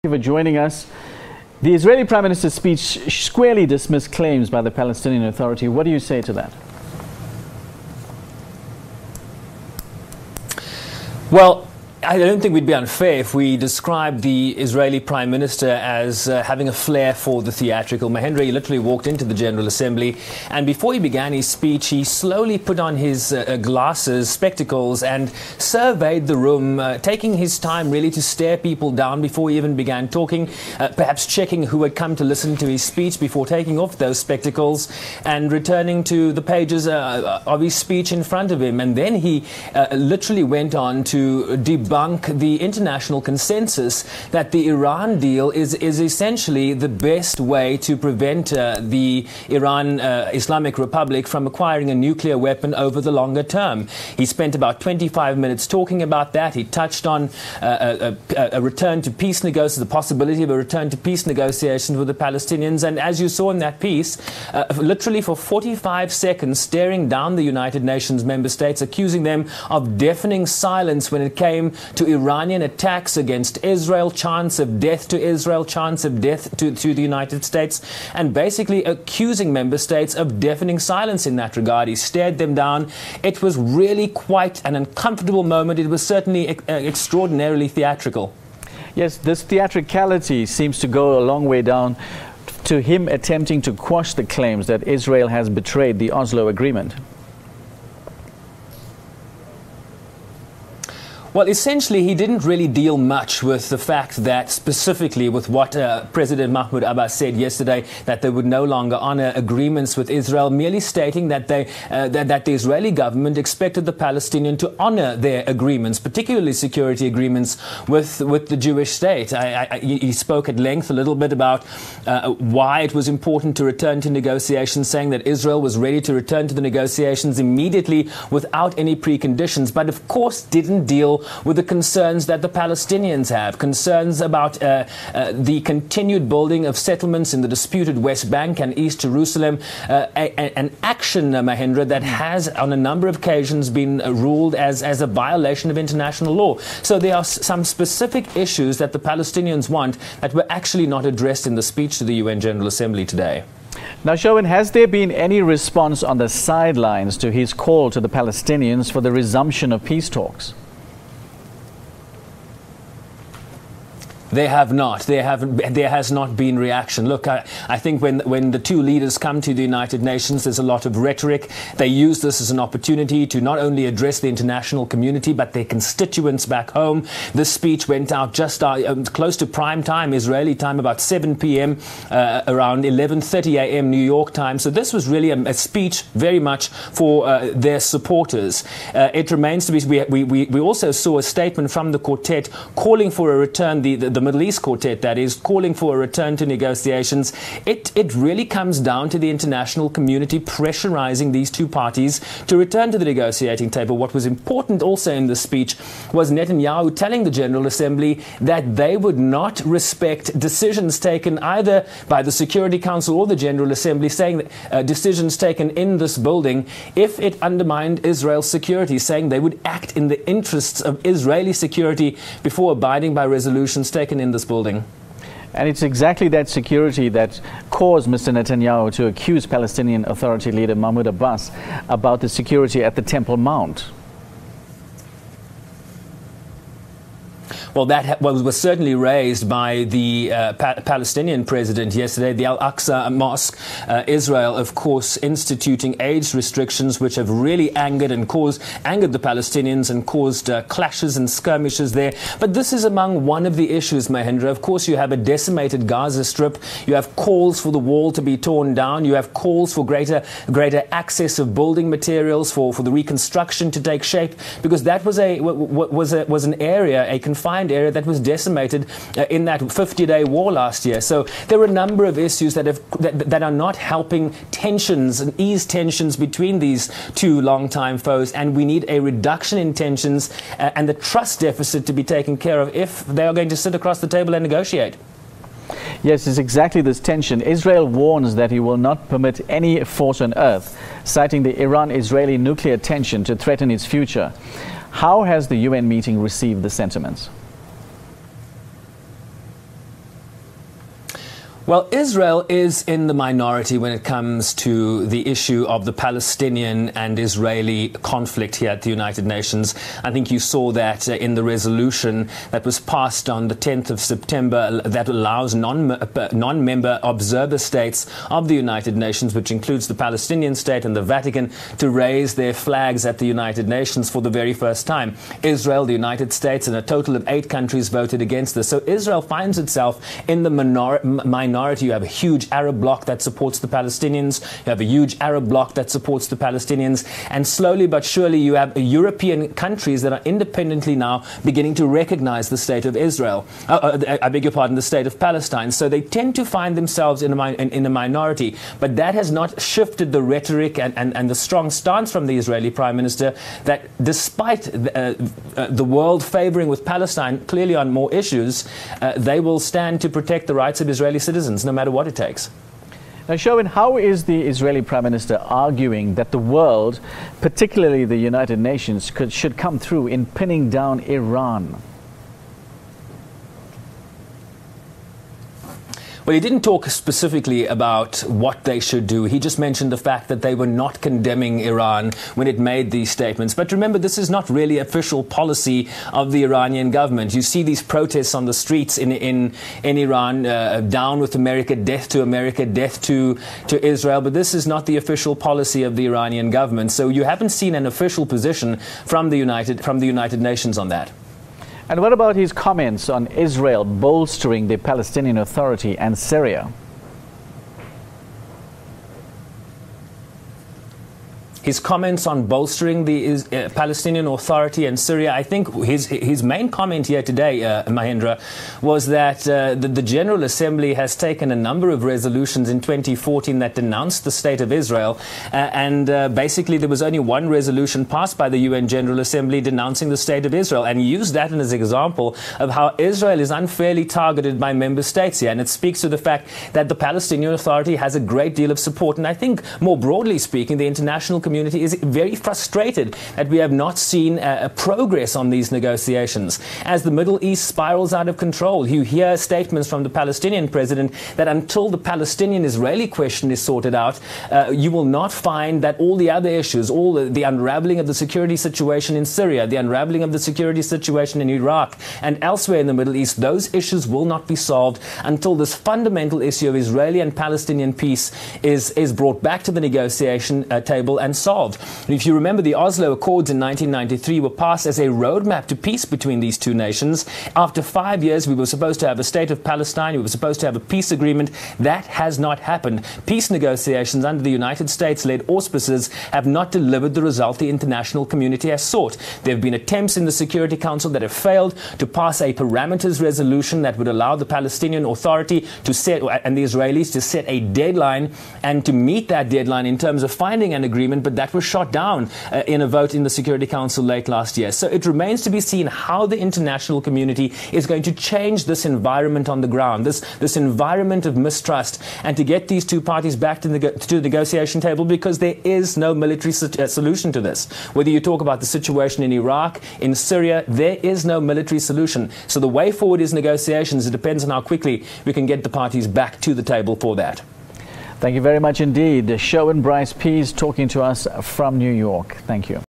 Thank you for joining us. The Israeli Prime Minister's speech squarely dismissed claims by the Palestinian Authority. What do you say to that? Well, I don't think we'd be unfair if we described the Israeli Prime Minister as having a flair for the theatrical. Mahendra, he literally walked into the General Assembly, and before he began his speech, he slowly put on his glasses, spectacles, and surveyed the room, taking his time really to stare people down before he even began talking, perhaps checking who had come to listen to his speech before taking off those spectacles and returning to the pages of his speech in front of him. And then he literally went on to debunk the international consensus that the Iran deal is essentially the best way to prevent the Iran Islamic Republic from acquiring a nuclear weapon over the longer term. He spent about 25 minutes talking about that. He touched on a return to peace negotiations, the possibility of a return to peace negotiations with the Palestinians. And as you saw in that piece, literally for 45 seconds staring down the United Nations member states, accusing them of deafening silence when it came to Iranian attacks against Israel, chance of death to Israel, chance of death to the United States, and basically accusing member states of deafening silence in that regard. He stared them down. It was really quite an uncomfortable moment. It was certainly extraordinarily theatrical. Yes, this theatricality seems to go a long way down to him attempting to quash the claims that Israel has betrayed the Oslo Agreement. Well, essentially, he didn't really deal much with the fact that, specifically with what President Mahmoud Abbas said yesterday, that they would no longer honor agreements with Israel, merely stating that that the Israeli government expected the Palestinian to honor their agreements, particularly security agreements with the Jewish state. He spoke at length a little bit about why it was important to return to negotiations, saying that Israel was ready to return to the negotiations immediately without any preconditions, but of course didn't deal with the concerns that the Palestinians have, concerns about the continued building of settlements in the disputed West Bank and East Jerusalem, an action, Mahendra, that has on a number of occasions been ruled as a violation of international law. So there are some specific issues that the Palestinians want that were actually not addressed in the speech to the UN General Assembly today. Now, Sherwin, has there been any response on the sidelines to his call to the Palestinians for the resumption of peace talks? They have not. There has not been reaction. Look, I think when the two leaders come to the United Nations, there's a lot of rhetoric. They use this as an opportunity to not only address the international community, but their constituents back home. This speech went out just close to prime time, Israeli time, about 7 p.m., around 11:30 a.m. New York time. So this was really a speech very much for their supporters. It remains to be. We also saw a statement from the quartet calling for a return. The Middle East quartet, that is, calling for a return to negotiations. It really comes down to the international community pressurizing these two parties to return to the negotiating table. What was important also in the speech was Netanyahu telling the General Assembly that they would not respect decisions taken either by the Security Council or the General Assembly, saying that decisions taken in this building, if it undermined Israel's security, saying they would act in the interests of Israeli security before abiding by resolutions taken in this building. And it's exactly that security that caused Mr. Netanyahu to accuse Palestinian Authority leader Mahmoud Abbas about the security at the Temple Mount. Well, that was certainly raised by the Palestinian president yesterday, the Al-Aqsa Mosque. Israel, of course, instituting age restrictions, which have really angered the Palestinians and caused clashes and skirmishes there. But this is among one of the issues, Mahendra. Of course, you have a decimated Gaza Strip. You have calls for the wall to be torn down. You have calls for greater access of building materials, for the reconstruction to take shape, because that was an area, a confined area that was decimated in that 50-day war last year. So there are a number of issues that are not helping tensions and ease tensions between these two longtime foes, and we need a reduction in tensions and the trust deficit to be taken care of if they are going to sit across the table and negotiate. Yes, it's exactly this tension. Israel warns that he will not permit any force on earth, citing the Iran-Israeli nuclear tension to threaten its future. How has the UN meeting received the sentiments? Well, Israel is in the minority when it comes to the issue of the Palestinian and Israeli conflict here at the United Nations. I think you saw that in the resolution that was passed on the 10th of September that allows non-member observer states of the United Nations, which includes the Palestinian state and the Vatican, to raise their flags at the United Nations for the very first time. Israel, the United States, and a total of 8 countries voted against this. So Israel finds itself in the minority. You have a huge Arab bloc that supports the Palestinians. You have a huge Arab bloc that supports the Palestinians. And slowly but surely you have European countries that are independently now beginning to recognize the state of Israel. I beg your pardon, the state of Palestine. So they tend to find themselves in a minority. But that has not shifted the rhetoric and the strong stance from the Israeli Prime Minister that despite the world favoring with Palestine clearly on more issues, they will stand to protect the rights of Israeli citizens, no matter what it takes. Now, Sherwin, how is the Israeli Prime Minister arguing that the world, particularly the United Nations, should come through in pinning down Iran? Well, he didn't talk specifically about what they should do. He just mentioned the fact that they were not condemning Iran when it made these statements. But remember, this is not really official policy of the Iranian government. You see these protests on the streets in Iran, down with America, death to Israel. But this is not the official policy of the Iranian government. So you haven't seen an official position from the United Nations on that. And what about his comments on Israel bolstering the Palestinian Authority and Syria? His comments on bolstering the Palestinian Authority and Syria, I think his main comment here today, Mahendra, was that the General Assembly has taken a number of resolutions in 2014 that denounced the state of Israel. Basically, there was only one resolution passed by the UN General Assembly denouncing the state of Israel. And he used that as an example of how Israel is unfairly targeted by member states here. And it speaks to the fact that the Palestinian Authority has a great deal of support. And I think, more broadly speaking, the international community is very frustrated that we have not seen progress on these negotiations. As the Middle East spirals out of control, you hear statements from the Palestinian president that until the Palestinian-Israeli question is sorted out, you will not find that all the other issues, all the unraveling of the security situation in Syria, the unraveling of the security situation in Iraq and elsewhere in the Middle East, those issues will not be solved until this fundamental issue of Israeli and Palestinian peace is brought back to the negotiation table and solved. If you remember, the Oslo Accords in 1993 were passed as a roadmap to peace between these two nations. After 5 years, we were supposed to have a state of Palestine. We were supposed to have a peace agreement. That has not happened. Peace negotiations under the United States-led auspices have not delivered the result the international community has sought. There have been attempts in the Security Council that have failed to pass a parameters resolution that would allow the Palestinian Authority to set, and the Israelis to set a deadline and to meet that deadline in terms of finding an agreement, but that was shot down in a vote in the Security Council late last year. So it remains to be seen how the international community is going to change this environment on the ground, this environment of mistrust, and to get these two parties back to the negotiation table, because there is no military solution to this. Whether you talk about the situation in Iraq, in Syria, there is no military solution. So the way forward is negotiations. It depends on how quickly we can get the parties back to the table for that. Thank you very much indeed. Sherwin Bryce-Pease talking to us from New York. Thank you.